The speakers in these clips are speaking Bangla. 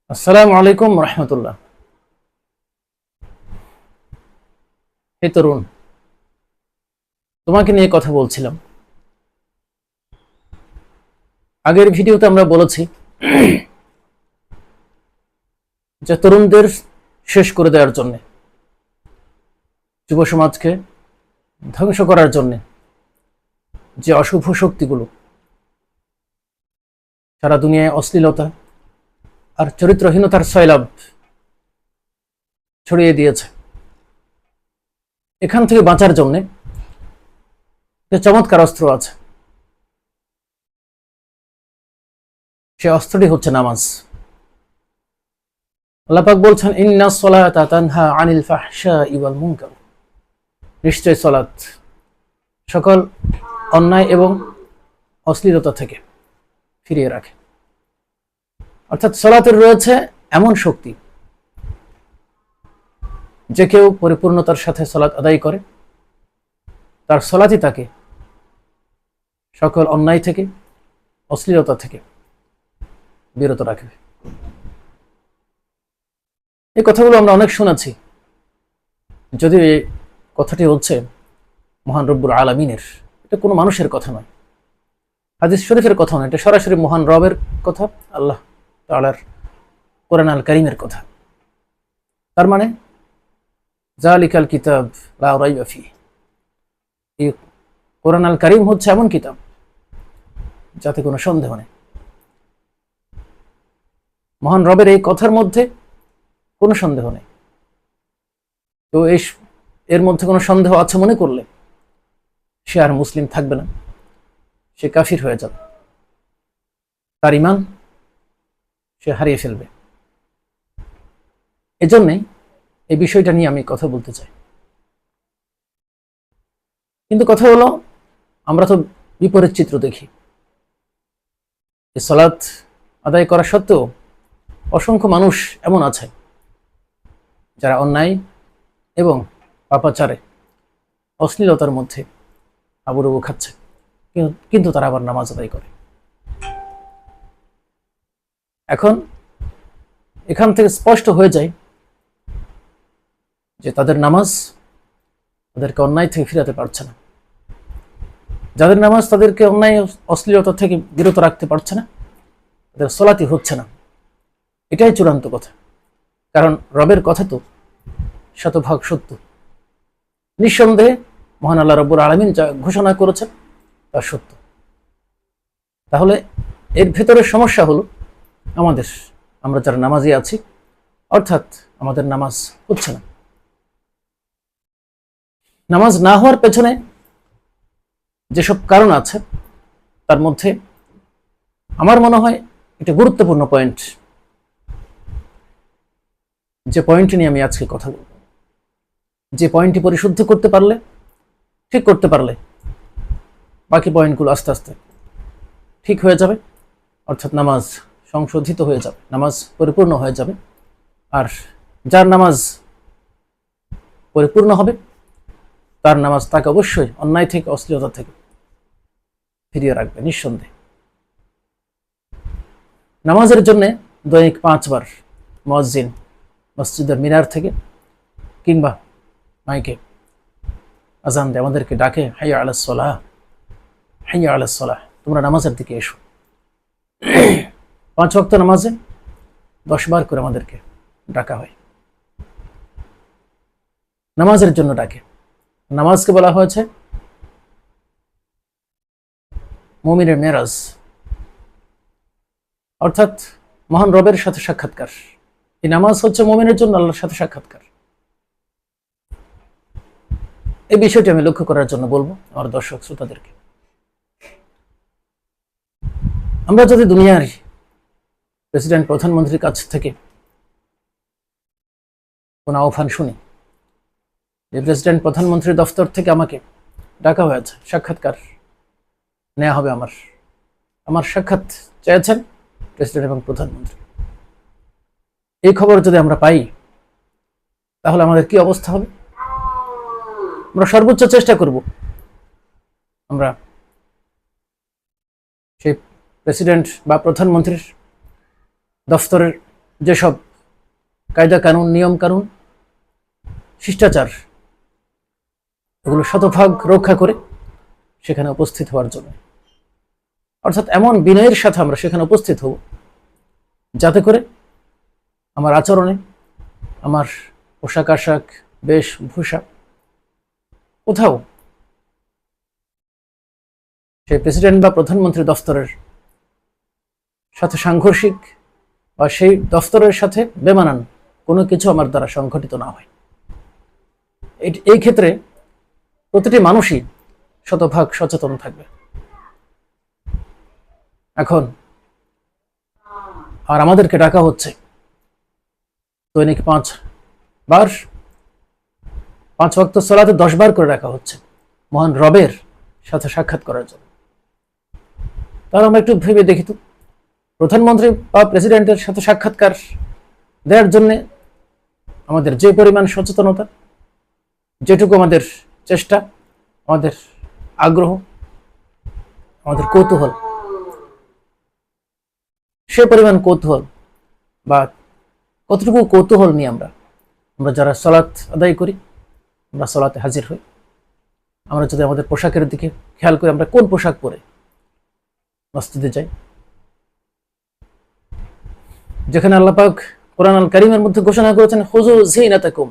আসসালামু আলাইকুম রহমতুল্লাহ। হে তরুণ, তোমাকে নিয়ে কথা বলছিলাম। আগের ভিডিওতে আমরা বলেছি যে তরুণদের শেষ করে দেওয়ার জন্য, যুব সমাজকে ধ্বংস করার জন্য যে অশুভ শক্তিগুলো সারা দুনিয়ায় অশ্লীলতা আর চরিত্রহীনতার সয়লাব ছড়িয়ে দিয়েছে, এখান থেকে বাঁচার জন্য যে চমৎকার অস্ত্র আছে, সে অস্ত্রটি হচ্ছে নামাজ। আল্লাহ পাক বলছেন, ইন্নাস সালাতা তানহা আনিল ফাহশাই ওয়াল মুনকার। নিশ্চয় সালাত সকল অন্যায় এবং অশ্লীলতা থেকে ফিরিয়ে রাখে। অর্থাৎ সালাতের রয়েছে এমন শক্তি, যে কেউ পরিপূর্ণতার সাথে সালাত আদায় করে, তার সালাতই তাকে সকল অন্যায় থেকে, অশ্লীলতা থেকে বিরত রাখবে। এই কথাগুলো আমরা অনেক শুনেছি, যদিও এই কথাটি হচ্ছে মহান রব্বুল আলামিনের, এটা কোনো মানুষের কথা নয়, হাদিস শরীফের কথা নয়, এটা সরাসরি মহান রবের কথা, আল্লাহ তাআলার কোরআন আল কারীমের কথা। তার মানে যালিকাল কিতাব লা রাইবা ফিহি, এই কোরআন আল কারীম হচ্ছে এমন কিতাব যাতে কোনো সন্দেহ নেই। মহান রবের এই কথার মধ্যে কোনো সন্দেহ নেই। তো এর মধ্যে কোনো সন্দেহ আছে মনে করলে সে আর মুসলিম থাকবে না, সে কাফির হয়ে যাবে, তার ঈমান সে হারিয়ে ফেলবে। এজন্যই এই বিষয়টা নিয়ে আমি কথা বলতে চাই। কিন্তু কথা হলো, আমরা তো বিপরীত চিত্র দেখি। এই সালাত আদায় করা সত্ত্বেও অসংখ্য মানুষ এমন আছে যারা অন্যায় এবং পাপাচারে, অশ্লীলতার মধ্যে হাবুডুবু খাচ্ছে, কিন্তু তারা আবার নামাজ আদায় করে। এখন এখান থেকে স্পষ্ট হয়ে যায় যে তাদের নামাজ তাদেরকে অন্যায় থেকে ফিরাতে পারছে না। যাদের নামাজ তাদেরকে অন্যায় অশ্লীলতা থেকে বিরত রাখতে পারছে না, তাদের সালাতই হচ্ছে না। এটাই চূড়ান্ত কথা, কারণ রবের কথা তো শতভাগ সত্য। নিঃসন্দেহে মহান আল্লাহ রব্বুল আলামিন যা ঘোষণা করেছেন তা সত্য। তাহলে এর ভেতরের সমস্যা হলো আমরা যারা নামাজি আছি, অর্থাৎ আমাদের নামাজ হচ্ছে না। নামাজ না হওয়ার পেছনে যেসব কারণ আছে, তার মধ্যে আমার মনে হয় এটা গুরুত্বপূর্ণ পয়েন্ট, যে পয়েন্ট নিয়ে আমি আজকে কথা বলব। যে পয়েন্টটি পরিশুদ্ধ করতে পারলে, ঠিক করতে পারলে, বাকি পয়েন্টগুলো আস্তে আস্তে ঠিক হয়ে যাবে, অর্থাৎ নামাজ সংশোধিত হয়ে যাবে, নামাজ পরিপূর্ণ হয়ে যাবে। আর যার নামাজ পরিপূর্ণ হবে, তার নামাজ তাকে অবশ্যই অন্যায় থেকে, অশ্লীলতা থেকে ফিরিয়ে রাখবে নিঃসন্দেহে। নামাজের জন্য দৈনিক 5 বার মুয়াজ্জিন মসজিদের মিনার থেকে কিংবা মাইকে আজান দেয়, আমাদেরকে ডাকে, হাইয়া আলাস সালাহ, হাইয়া আলাস সালাহ, তোমরা নামাজের দিকে এসো। 5 ওয়াক্ত নামাজে 10 বার করে আমাদেরকে ডাকা হয়, নামাজের জন্য ডাকে। নামাজকে বলা হয়েছে মুমিনের মেরাজ, অর্থাৎ মহান রবের সাথে সাক্ষাৎকার। এই নামাজ হচ্ছে মুমিনের জন্য আল্লাহর সাথে সাক্ষাৎকার। এই বিষয়টি আমি লক্ষ্য করার জন্য বলবো আমার দর্শক শ্রোতাদেরকে। আমরা যদি দুনিয়ার প্রেসিডেন্ট, প্রধানমন্ত্রীর কাছ থেকে কোনো আহ্বান শুনি যে প্রেসিডেন্ট, প্রধানমন্ত্রীর দফতর থেকে আমাকে ডাকা হয়েছে, সাক্ষাৎকার নেওয়া হবে, আমার সাক্ষাৎ চেয়েছেন প্রেসিডেন্ট এবং প্রধানমন্ত্রী, এই খবর যদি আমরা পাই, তাহলে আমাদের কি অবস্থা হবে? আমরা সর্বোচ্চ চেষ্টা করব আমরা সেই প্রেসিডেন্ট বা প্রধানমন্ত্রীর দফতরের যেসব কায়দা কানুন, নিয়ম কানুন, শিষ্টাচার, এগুলো শতভাগ রক্ষা করে সেখানে উপস্থিত হওয়ার জন্য। অর্থাৎ এমন বিনয়ের সাথে আমরা সেখানে উপস্থিত হব যাতে করে আমার আচরণে, আমার পোশাক আশাক, বেশভূষা কোথাও সেই প্রেসিডেন্ট বা প্রধানমন্ত্রী দফতরের সাথে সাংঘর্ষিক বা সেই দফতরের সাথে বেমানান কোনো কিছু আমার দ্বারা সংঘটিত না হয়। এই ক্ষেত্রে প্রতিটি মানুষই শতভাগ সচেতন থাকবে। এখন আর আমাদেরকে ডাকা হচ্ছে দৈনিক 5 বার, 5 ওয়াক্ত সালাতে 10 বার করে ডাকা হচ্ছে মহান রবের সাথে সাক্ষাৎ করার জন্য। তাহলে আমরা একটু ভেবে দেখি তো, প্রধানমন্ত্রী বা প্রেসিডেন্টের সাথে সাক্ষাৎকার দেওয়ার জন্য আমাদের যে পরিমাণ সচেতনতা, যেটুকু আমাদের চেষ্টা, আমাদের আগ্রহ, আমাদের কৌতূহল, সে পরিমাণ কৌতূহল বা কতটুকু কৌতূহল নিয়ে আমরা যারা সালাত আদায় করি, আমরা সালাতে হাজির হই। আমরা যদি আমাদের পোশাকের দিকে খেয়াল করি, আমরা কোন পোশাক পরে মসজিদে যাই, যেখানে আল্লাহ পাক কোরআন আল কারীমের মধ্যে ঘোষণা করেছেন খুযু যিনাতাকুম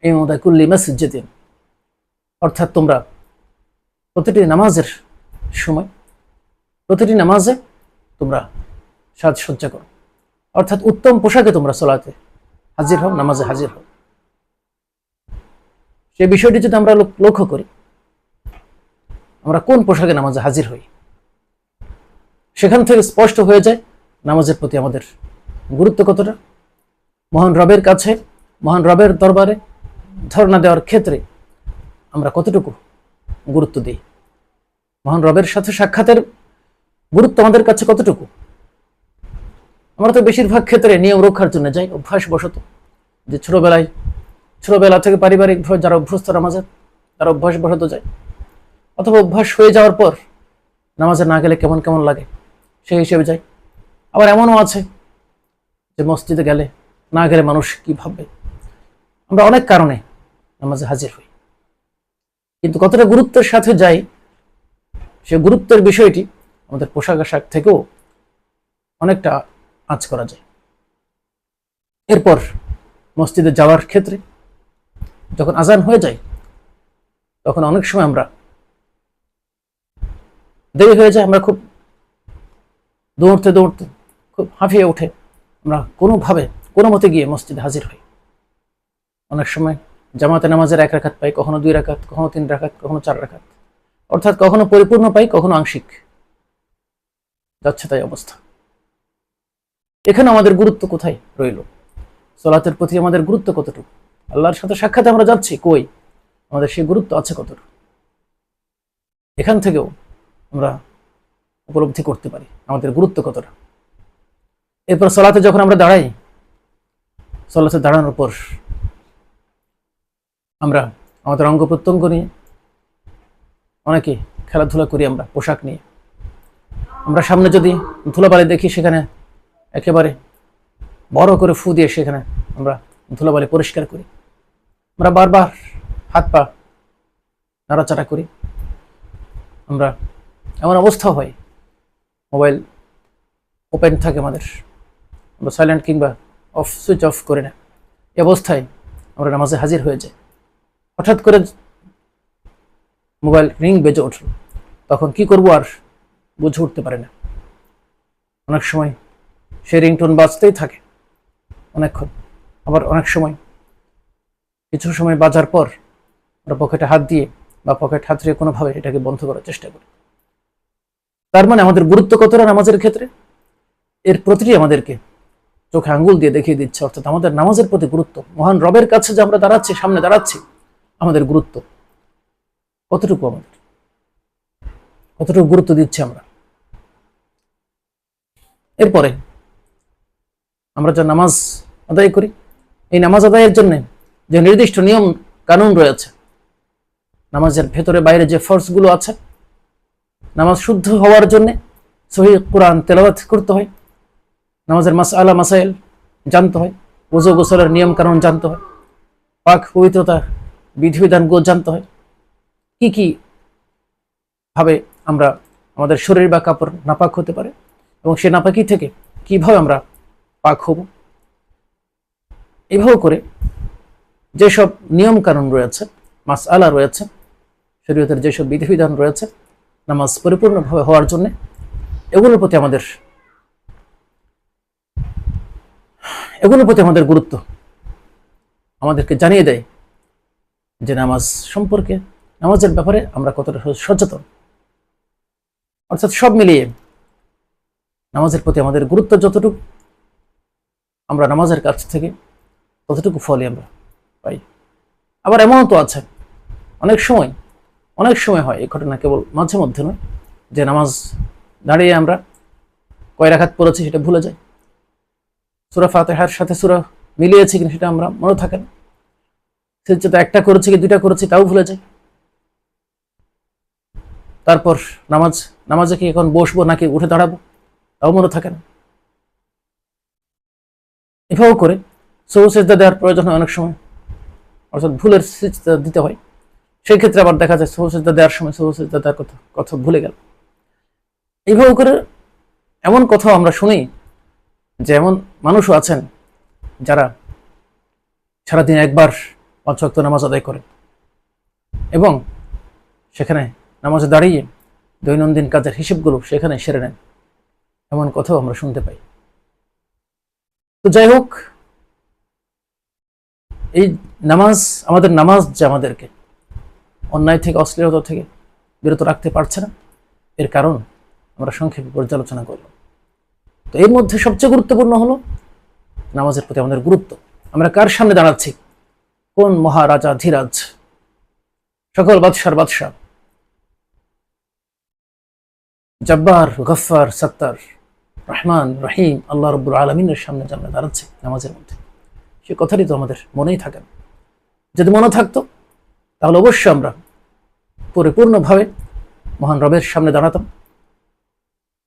ইনদা কুল্লি মাসজিদিন, অর্থাৎ তোমরা প্রতিটি নামাজের সময়, প্রতিটি নামাজে তোমরা সাজসজ্জা করো, অর্থাৎ উত্তম পোশাকে তোমরা সালাতে হাজির হও, নামাজে হাজির হও। সেই বিষয়টি যদি আমরা লক্ষ্য করি, আমরা কোন পোশাকে নামাজে হাজির হই, সেখান থেকে স্পষ্ট হয়ে যায় নামাজের প্রতি আমাদের গুরুত্ব কতটা। মহান রবের কাছে, মহান রবের দরবারে ধর্ণা দেওয়ার ক্ষেত্রে আমরা কতটুকু গুরুত্ব দিই, মহান রবের সাথে সাক্ষাতের গুরুত্ব আমাদের কাছে কতটুকু। আমরা তো বেশিরভাগ ক্ষেত্রে নিয়ম রক্ষার জন্য যাই অভ্যাসবশত, যে ছোটবেলা থেকে পারিবারিকভাবে যারা অভ্যস্ত নামাজে, তারা অভ্যাসবশত যায়, অথবা অভ্যাস হয়ে যাওয়ার পর নামাজে না গেলে কেমন কেমন লাগে সেই হিসেবে যাই। আবার এমনও আছে যে মসজিদে না গেলে মানুষ কি ভাববে। আমরা অনেক কারণে নামাজে হাজির হই, কিন্তু কতটা গুরুত্বের সাথে যাই, সে গুরুত্বের বিষয়টি আমাদের পোশাক আশাক থেকেও অনেকটা আঁচ করা যায়। এরপর মসজিদে যাওয়ার ক্ষেত্রে যখন আজান হয়ে যায়, তখন অনেক সময় আমরা দেরি হয়ে যায়, আমরা খুব দৌড়তে খুব হাঁফিয়ে উঠে আমরা কোনো মতে গিয়ে মসজিদে হাজির হই। অনেক সময় জামাতে নামাজের 1 রাকাত পাই, কখনো 2 রাকাত, কখনো 3 রাকাত, কখনো 4 রাকাত, অর্থাৎ কখনো পরিপূর্ণ পাই, কখনো আংশিক, যাচ্ছে তাই অবস্থা। এখানে আমাদের গুরুত্ব কোথায় রইল? সালাতের প্রতি আমাদের গুরুত্ব কতটুকু? আল্লাহর সাথে সাক্ষাতে আমরা যাচ্ছি, কই আমাদের সেই গুরুত্ব আছে কতটুকু? এখান থেকেও আমরা উপলব্ধি করতে পারি আমাদের গুরুত্ব কতটা। এরপর সালাতে যখন আমরা দাঁড়াই, সালাতে দাঁড়ানোর পর আমরা আমাদের অঙ্গ প্রত্যঙ্গ নিয়ে অনেকে খেলাধুলা করি, আমরা পোশাক নিয়ে। আমরা সামনে যদি ধুলাবালি দেখি, সেখানে একেবারে বড় করে ফু দিয়ে সেখানে আমরা ধুলাবালি পরিষ্কার করি। আমরা বারবার হাত পা নাড়াচাড়া করি। আমরা এমন অবস্থা হয় মোবাইল ওপেন থাকে আমাদের, আমরা সাইলেন্ট কিংবা সুইচ অফ করি না। এই অবস্থায় আমরা নামাজে হাজির হয়ে যাই। হঠাৎ করে মোবাইল রিং বেজে উঠল, তখন কি করব আর বুঝে উঠতে পারে না। অনেক সময় সেই রিংটোন বাজতেই থাকে অনেকক্ষণ, আবার অনেক সময় কিছু সময় বাজার পর আমরা পকেটে হাত দিয়ে বা পকেট হাত দিয়ে কোনোভাবে এটাকে বন্ধ করার চেষ্টা করি। তার মানে আমাদের গুরুত্ব কতটা নামাজের ক্ষেত্রে, এর প্রতিটি আমাদেরকে চোখে আঙ্গুল দিয়ে দেখিয়ে দিচ্ছে। অর্থাৎ আমাদের নামাজের প্রতি গুরুত্ব, মহান রবের কাছে যে আমরা দাঁড়াচ্ছি, সামনে দাঁড়াচ্ছি, আমাদের গুরুত্ব কতটুকু, আমাদের কতটুকু গুরুত্ব দিচ্ছি আমরা। এরপরে আমরা যে নামাজ আদায় করি, এই নামাজ আদায়ের জন্য যে নির্দিষ্ট নিয়ম কানুন রয়েছে, নামাজের ভেতরে বাইরে যে ফরজগুলো আছে, নামাজ শুদ্ধ হওয়ার জন্য সহিহ কোরআন তেলাওয়াত করতে হয়, নামাজের মাসআলা মাসাইল জানতে হয়, ওযু গোসলের নিয়ম কানুন জানতে হয়, পাক পবিত্রতার বিধিবিধানগুলো জানতে হয়, কি কি ভাবে আমরা আমাদের শরীর বা কাপড় নাপাক হতে পারে এবং সে নাপাকি থেকে কিভাবে আমরা পাক হব। এভাবে করে যেসব নিয়ম কানুন রয়েছে, মাসআলা রয়েছে, শরীয়তের যেসব বিধিবিধান রয়েছে নামাজ পরিপূর্ণভাবে হওয়ার জন্য, এগুলোর প্রতি আমাদের গুরুত্ব আমাদেরকে জানিয়ে দেয় যে নামাজ সম্পর্কে, নামাজের ব্যাপারে আমরা কতটা সচেতন। অর্থাৎ সব মিলিয়ে নামাজের প্রতি আমাদের গুরুত্ব যতটুকু, আমরা নামাজের কাছ থেকে ততটুকু ফলই আমরা পাই। আবার এমনও তো আছে অনেক সময় হয়, এই ঘটনা কেবল মাঝে মধ্যে নয়, যে নামাজ দাঁড়িয়ে আমরা কয় রাকাত পড়েছি সেটা ভুলে যাই, সূরা ফাতিহার সাথে সূরা মিলিয়েছি কিনা সেটা আমরা মনে থাকে না, সেটা একটা করেছি কি দুইটা করেছি তাও ভুলে যাই। তারপর নামাজে কি এখন বসবো নাকি উঠে দাঁড়াবো তাও মনে থাকে না। এভাবে করে সহজ সিজদা দেওয়ার প্রয়োজন হয় অনেক সময়, অর্থাৎ ভুলের সিজদা দিতে হয়। সেই ক্ষেত্রে আবার দেখা যায় সহজ সিজদা দেওয়ার সময় সহজ সিজদা দেওয়ার কথা ভুলে গেল। এইভাবে করে এমন কথাও আমরা শুনি যে এমন মানুষও আছেন যারা সারাদিন একবার 5 ওয়াক্ত নামাজ আদায় করে এবং সেখানে নামাজে দাঁড়িয়ে দৈনন্দিন কাজের হিসেবগুলো সেখানে সেরে নেন, এমন কথাও আমরা শুনতে পাই। তো যাই হোক, এই আমাদের নামাজ যে আমাদেরকে অন্যায় থেকে, অশ্লীলতা থেকে বিরত রাখতে পারছে না, এর কারণ আমরা সংক্ষেপে পর্যালোচনা করলাম। তো এর মধ্যে সবচেয়ে গুরুত্বপূর্ণ হলো নামাজের প্রতি আমাদের গুরুত্ব। আমরা কার সামনে দাঁড়াচ্ছি? কোন মহারাজা ধীরাজ, সকল বাদশার বাদশাহ, জব্বার, গফফার, সত্তার, রহমান, রহিম আল্লাহ রাব্বুল আলামিনের সামনে যে আমরা দাঁড়াচ্ছি নামাজের মধ্যে, সে কথাটি তো আমাদের মনেই থাকে না। যদি মনে থাকতো তাহলে অবশ্যই আমরা পরিপূর্ণভাবে মহান রবের সামনে দাঁড়াতাম,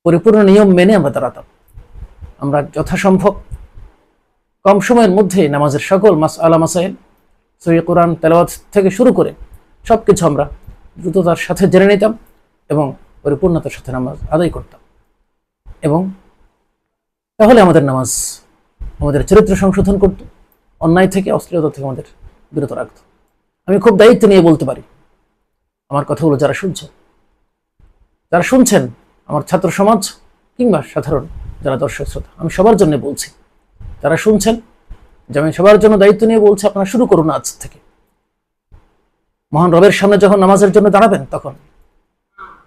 পরিপূর্ণ নিয়ম মেনে আমরা দাঁড়াতাম। আমরা যথাসম্ভব কম সময়ের মধ্যে নামাজের সকল মাসআলা মাসাইল, সহিহ কোরআন তেলাওয়াত থেকে শুরু করে সবকিছু আমরা দ্রুততার সাথে জেনে নিতাম এবং পরিপূর্ণতার সাথে নামাজ আদায় করতাম। এবং তাহলে আমাদের নামাজ আমাদের চরিত্র সংশোধন করত, অন্যায় থেকে, অশ্লীলতা থেকে আমাদের বিরত রাখত। আমি খুব দায়িত্ব নিয়ে বলতে পারি, আমার কথাগুলো যারা শুনছেন, আমার ছাত্র সমাজ কিংবা সাধারণ যারা দর্শক শ্রোতা, আমি সবার জন্য বলছি, যারা শুনছেন, যে আমি সবার জন্য দায়িত্ব নিয়ে বলছি, আপনারা শুরু করুন আজ থেকে। মহান রবের সামনে যখন নামাজের জন্য দাঁড়াবেন, তখন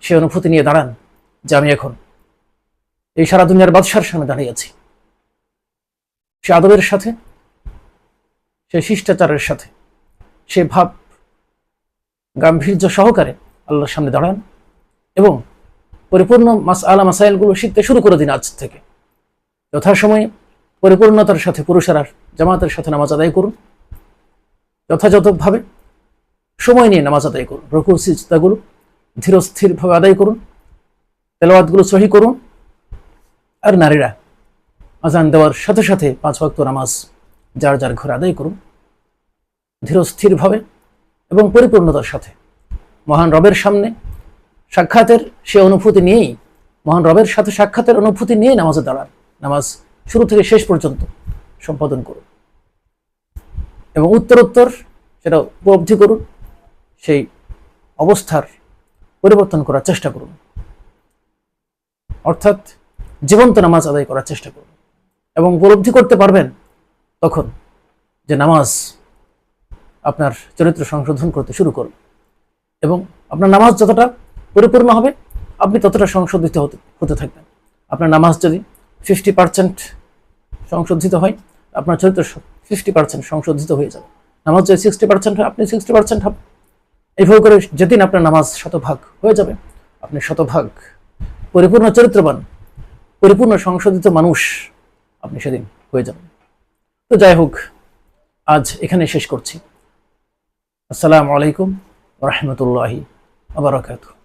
সে অনুভূতি নিয়ে দাঁড়ান যে আমি এখন এই সারা দুনিয়ার বাদশার সামনে দাঁড়িয়ে আছি। সে আদবের সাথে, সে শিষ্টাচারের সাথে, সে ভাব গাম্ভীর্য সহকারে আল্লাহর সামনে দাঁড়ান এবং পরিপূর্ণ মাসআলা মাসাইলগুলো শিখতে শুরু করে দিন আজ থেকে। যথাসময়ে পরিপূর্ণতার সাথে পুরুষেরা জামাতের সাথে নামাজ আদায় করুন, যথাযথভাবে সময় নিয়ে নামাজ আদায় করুন, রুকু সিজদাগুলো ধীরস্থিরভাবে আদায় করুন, তেলাওয়াতগুলো সহি করুন। আর নারীরা আজান দেওয়ার সাথে সাথে 5 ওয়াক্ত নামাজ যার যার ঘরে আদায় করুন, ধীরস্থিরভাবে এবং পরিপূর্ণতার সাথে। মহান রবের সামনে সাক্ষাতের সে অনুভূতি নিয়েই, মহান রবের সাথে সাক্ষাতের অনুভূতি নিয়েই নামাজে দাঁড়ান। নামাজ শুরু থেকে শেষ পর্যন্ত সম্পাদন করুন এবং উত্তরোত্তর সেটা উপলব্ধি করুন, সেই অবস্থার পরিবর্তন করার চেষ্টা করুন, অর্থাৎ জীবন্ত নামাজ আদায় করার চেষ্টা করুন এবং উপলব্ধি করতে পারবেন তখন যে নামাজ আপনার চরিত্র সংশোধন করতে শুরু করুন এবং আপনার নামাজ যতটা পরিপূর্ণ হবে আপনি ততটা সংশোধিত হতে থাকবেন। আপনার নামাজ যদি 50% সংশোধিত হয়, আপনার চরিত্র 50% সংশোধিত হয়ে যাবে। নামাজ যদি 60% হয়, আপনি 60% হবে। এইভাবে করে যেদিন আপনার নামাজ 100% হয়ে যাবে, আপনি 100% পরিপূর্ণ চরিত্রবান, পরিপূর্ণ সংশোধিত মানুষ আপনি সেদিন হয়ে যাবেন। তো যাই হোক, আজ এখানে শেষ করছি। আসসালামু আলাইকুম ওয়া রাহমাতুল্লাহি ওয়া বারাকাতুহু।